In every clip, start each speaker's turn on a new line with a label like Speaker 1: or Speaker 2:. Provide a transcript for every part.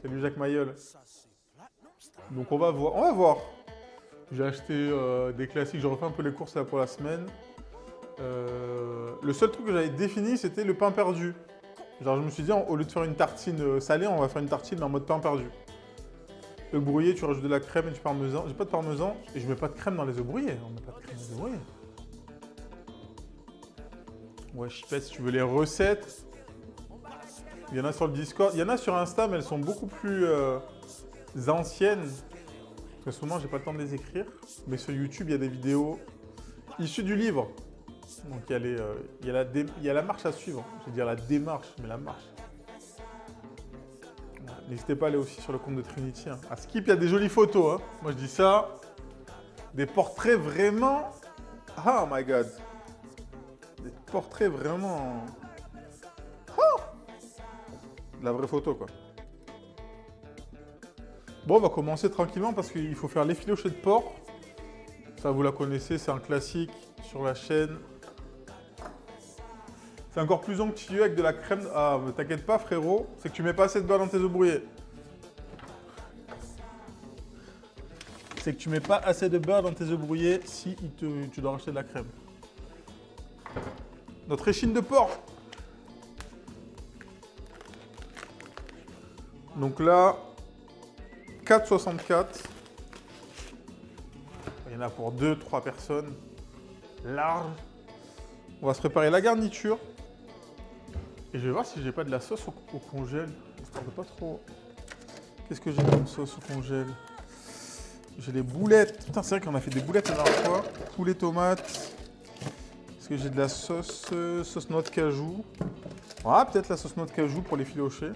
Speaker 1: Salut Jacques Mayol. Donc on va voir. On va voir. J'ai acheté des classiques, j'ai refait un peu les courses là pour la semaine. Le seul truc que j'avais défini, c'était le pain perdu. Genre je me suis dit, au lieu de faire une tartine salée, on va faire une tartine en mode pain perdu. Œufs brouillés, tu rajoutes de la crème et du parmesan. J'ai pas de parmesan et je mets pas de crème dans les œufs brouillés. On met pas de crème dans les œufs brouillés. Ouais, je sais pas si tu veux les recettes. Il y en a sur le Discord. Il y en a sur Insta, mais elles sont beaucoup plus anciennes. Parce que souvent, j'ai pas le temps de les écrire. Mais sur YouTube, il y a des vidéos issues du livre. Donc il y a la marche à suivre. Je vais dire la démarche, mais la marche. N'hésitez pas à aller aussi sur le compte de Trinity. Hein. À Skip, il y a des jolies photos. Hein. Moi, je dis ça. Des portraits vraiment... Oh my God. Des portraits vraiment... Oh, la vraie photo, quoi. Bon, on va commencer tranquillement parce qu'il faut faire l'effiloché de porc. Ça, vous la connaissez, c'est un classique sur la chaîne. C'est encore plus onctueux avec de la crème. Ah, mais t'inquiète pas, frérot, c'est que tu mets pas assez de beurre dans tes œufs brouillés. C'est que tu mets pas assez de beurre dans tes œufs brouillés si tu dois racheter de la crème. Notre échine de porc. Donc là, 4,64. Il y en a pour 2-3 personnes. Large. On va se préparer la garniture. Et je vais voir si j'ai pas de la sauce au congèle. Histoire de pas trop... Qu'est-ce que j'ai comme sauce au congèle? J'ai les boulettes. Putain, c'est vrai qu'on a fait des boulettes la dernière fois. Poulet tomate. Est-ce que j'ai de la sauce noix de cajou? Ah, peut-être la sauce noix de cajou pour les filocher.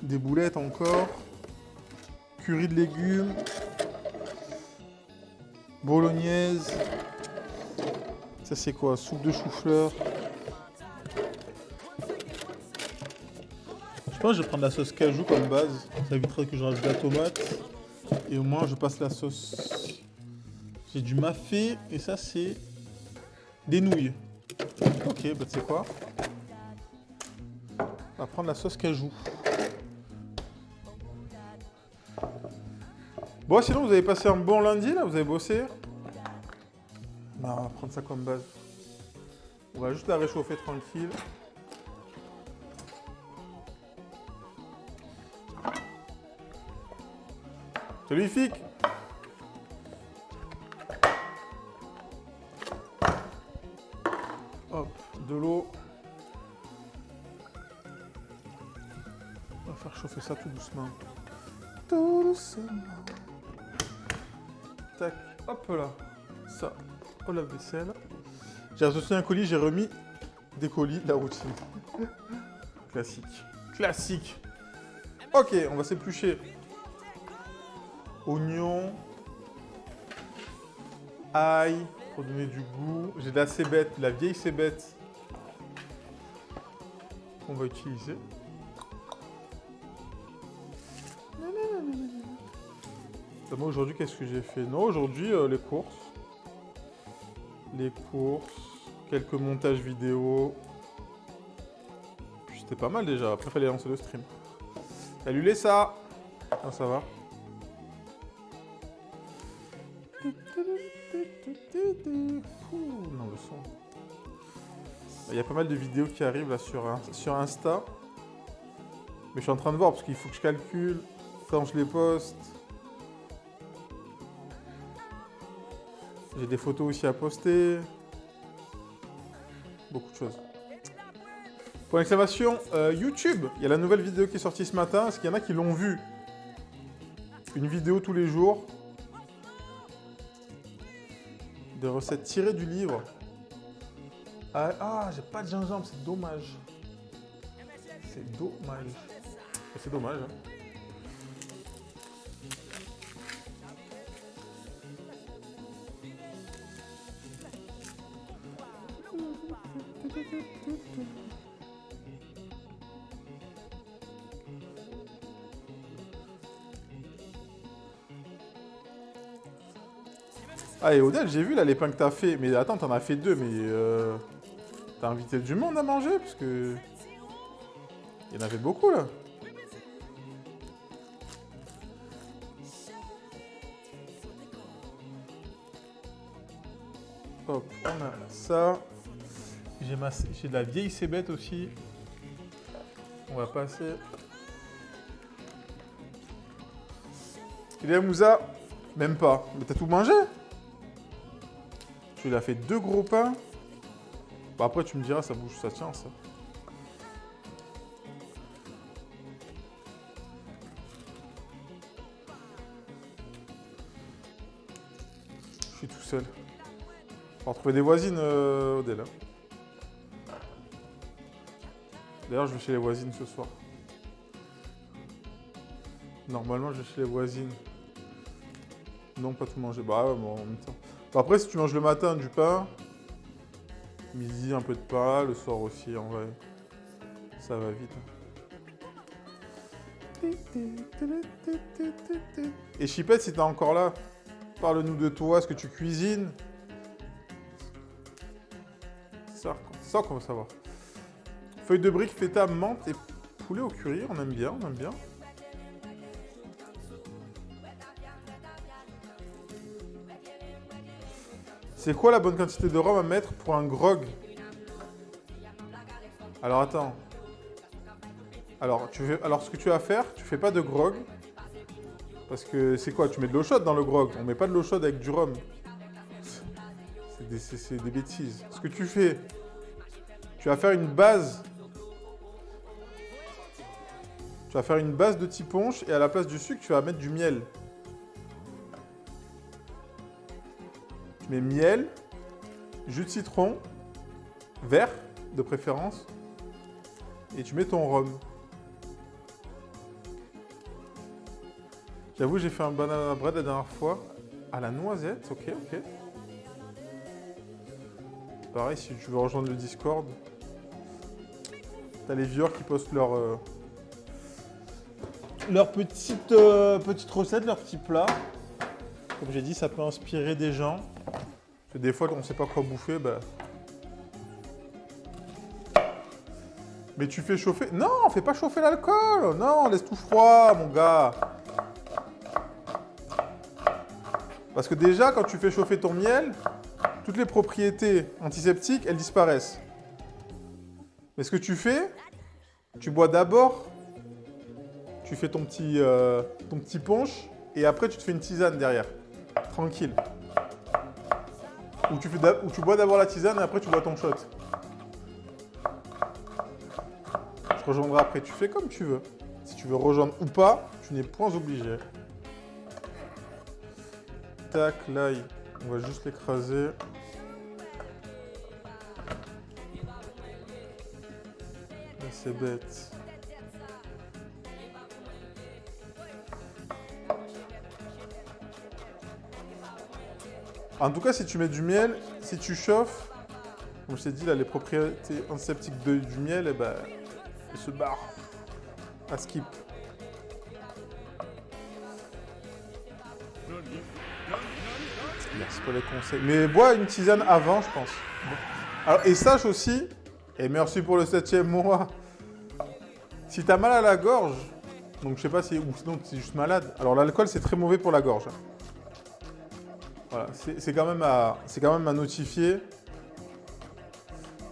Speaker 1: Des boulettes encore. Curry de légumes. Bolognaise. Ça c'est quoi? Soupe de chou-fleur. Je pense que je vais prendre la sauce cajou comme base. Ça évitera que je rajoute de la tomate. Et au moins je passe la sauce. J'ai du mafé et ça c'est des nouilles. Ok, bah tu sais quoi? On va prendre la sauce cajou. Bon, sinon vous avez passé un bon lundi là, vous avez bossé? Non, on va prendre ça comme base. On va juste la réchauffer tranquille. Salut Fik. Hop, de l'eau. On va faire chauffer ça tout doucement. Tout doucement. Tac, hop là. Ça, au lave-vaisselle. J'ai reçu un colis, j'ai remis des colis, la routine. Classique. Classique. Ok, on va s'éplucher. Oignon. Ail, pour donner du goût. J'ai de la cébette, la vieille cébette qu'on va utiliser. Moi aujourd'hui, qu'est-ce que j'ai fait? Non, aujourd'hui, les courses. Les courses, quelques montages vidéo. C'était pas mal déjà, après il fallait lancer le stream. Salut les ça. Ah, ça va? Non, le son. Il y a pas mal de vidéos qui arrivent là sur Insta. Mais je suis en train de voir parce qu'il faut que je calcule quand je les poste. J'ai des photos aussi à poster. Beaucoup de choses. Point d'exclamation, YouTube. Il y a la nouvelle vidéo qui est sortie ce matin. Est-ce qu'il y en a qui l'ont vue? Une vidéo tous les jours. De recettes tirées du livre. Ah, j'ai pas de gingembre, c'est dommage. C'est dommage. C'est dommage, hein. Ah, et Odell, j'ai vu là les pains que t'as fait. Mais attends, t'en as fait deux, mais t'as invité du monde à manger parce que il y en avait beaucoup là. Hop, on a ça. J'ai de la vieille cébette aussi. On va passer. Il est à Moussa? Même pas. Mais t'as tout mangé? Tu l'as fait 2 gros pains. Bah après tu me diras, ça bouge, ça tient ça. Je suis tout seul. On va retrouver des voisines, Odell. D'ailleurs, je vais chez les voisines ce soir. Normalement, je vais chez les voisines. Non, pas tout manger. Bah ouais, bon, en même temps. Bah, après, si tu manges le matin du pain, midi un peu de pain, le soir aussi, en vrai, ça va vite. Et Chipette, si t'es encore là, parle-nous de toi, ce que tu cuisines. Ça qu'on veut savoir. Feuille de brique, feta, menthe et poulet au curry, on aime bien, on aime bien. C'est quoi la bonne quantité de rhum à mettre pour un grog? Alors attends. Alors ce que tu vas faire, tu fais pas de grog. Parce que c'est quoi? Tu mets de l'eau chaude dans le grog. On met pas de l'eau chaude avec du rhum. C'est des bêtises. Ce que tu fais, tu vas faire une base. Tu vas faire une base de tiponche et à la place du sucre, tu vas mettre du miel. Tu mets miel, jus de citron, vert de préférence, et tu mets ton rhum. J'avoue, j'ai fait un banana bread la dernière fois à la noisette, ok. Pareil, si tu veux rejoindre le Discord, t'as les viewers qui postent leur petite recette, leur petit plat. Comme j'ai dit, ça peut inspirer des gens. Parce que des fois, on ne sait pas quoi bouffer, bah... Mais tu fais chauffer... Non, fais pas chauffer l'alcool. Non, laisse tout froid, mon gars. Parce que déjà, quand tu fais chauffer ton miel, toutes les propriétés antiseptiques, elles disparaissent. Mais ce que tu fais, tu bois d'abord, tu fais ton petit punch, et après, tu te fais une tisane derrière. Tranquille. Ou tu bois d'abord la tisane et après tu bois ton shot. Je rejoindrai après. Tu fais comme tu veux. Si tu veux rejoindre ou pas, tu n'es point obligé. Tac, l'ail. On va juste l'écraser. Là, c'est bête. En tout cas, si tu mets du miel, si tu chauffes, comme je t'ai dit, là, les propriétés antiseptiques du miel, eh ben, elles se barrent à skip. Merci pour les conseils. Mais bois une tisane avant, je pense. Alors, et sache aussi, et merci pour le 7e mois, si tu as mal à la gorge, donc je sais pas si, ou sinon tu es juste malade, alors l'alcool c'est très mauvais pour la gorge. Voilà, c'est quand même à notifier.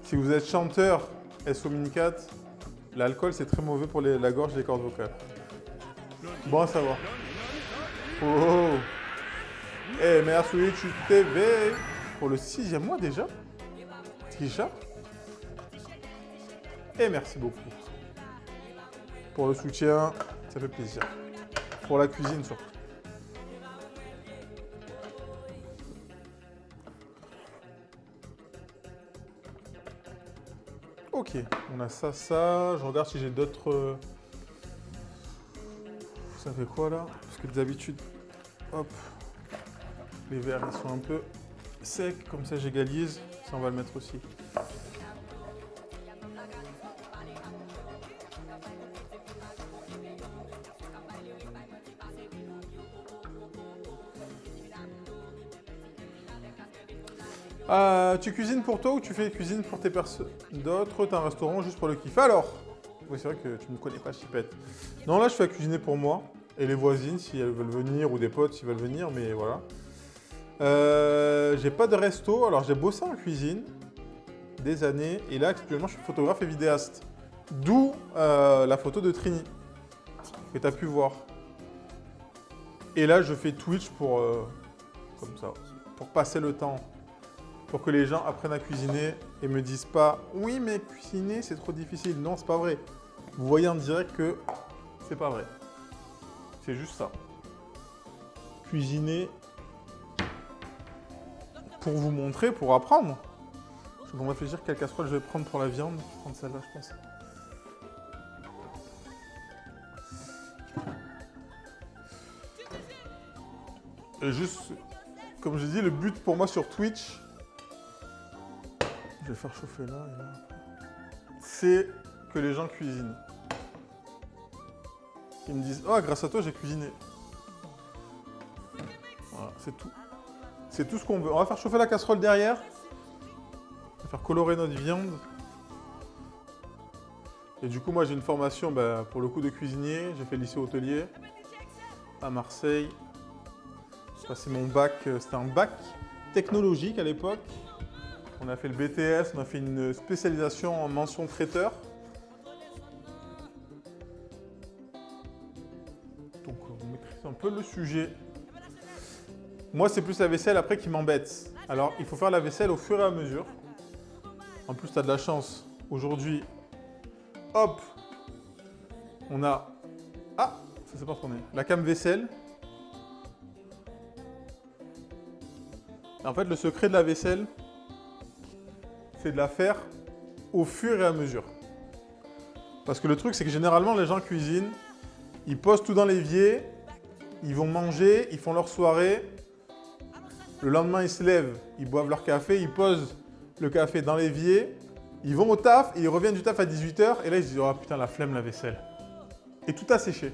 Speaker 1: Si vous êtes chanteur SO-Minicat, l'alcool c'est très mauvais pour la gorge et les cordes vocales. Bon à savoir. Oh! Et merci Twitch TV pour le 6e mois déjà. Trisha. Et merci beaucoup pour le soutien, ça fait plaisir. Pour la cuisine surtout. Ok, on a ça. Je regarde si j'ai d'autres... Ça fait quoi là? Parce que d'habitude, hop, les verres ils sont un peu secs, comme ça j'égalise. Ça on va le mettre aussi. Tu cuisines pour toi ou tu fais cuisine pour tes personnes d'autres? T'as un restaurant juste pour le kiff? Alors, oui, c'est vrai que tu ne me connais pas, Chipette. Non, là, je fais à cuisiner pour moi et les voisines si elles veulent venir ou des potes s'ils veulent venir, mais voilà. J'ai pas de resto. Alors, j'ai bossé en cuisine des années. Et là, actuellement, je suis photographe et vidéaste. D'où la photo de Trini que tu as pu voir. Et là, je fais Twitch pour, comme ça, pour passer le temps. Pour que les gens apprennent à cuisiner et me disent pas « Oui, mais cuisiner, c'est trop difficile. » Non, c'est pas vrai. Vous voyez en direct que c'est pas vrai. C'est juste ça. Cuisiner pour vous montrer, pour apprendre. Je vais me réfléchir quelle casserole je vais prendre pour la viande. Je vais prendre celle-là, je pense. Et juste, comme j'ai dit, le but pour moi sur Twitch, je vais faire chauffer là et là, c'est que les gens cuisinent. Ils me disent « Oh, grâce à toi, j'ai cuisiné. » Voilà, c'est tout. C'est tout ce qu'on veut. On va faire chauffer la casserole derrière. On va faire colorer notre viande. Et du coup, moi, j'ai une formation pour le coup de cuisinier. J'ai fait le lycée hôtelier à Marseille. J'ai passé mon bac. C'était un bac technologique à l'époque. On a fait le BTS, on a fait une spécialisation en mention traiteur. Donc, on maîtrise un peu le sujet. Moi, c'est plus la vaisselle après qui m'embête. Alors, il faut faire la vaisselle au fur et à mesure. En plus, tu as de la chance. Aujourd'hui, hop, on a... Ah, ça s'est pas retourné. La came vaisselle. En fait, le secret de la vaisselle, c'est de la faire au fur et à mesure. Parce que le truc, c'est que généralement, les gens cuisinent, ils posent tout dans l'évier, ils vont manger, ils font leur soirée. Le lendemain, ils se lèvent, ils boivent leur café, ils posent le café dans l'évier, ils vont au taf et ils reviennent du taf à 18 h et là, ils se disent « Oh putain, la flemme, la vaisselle. » Et tout a séché.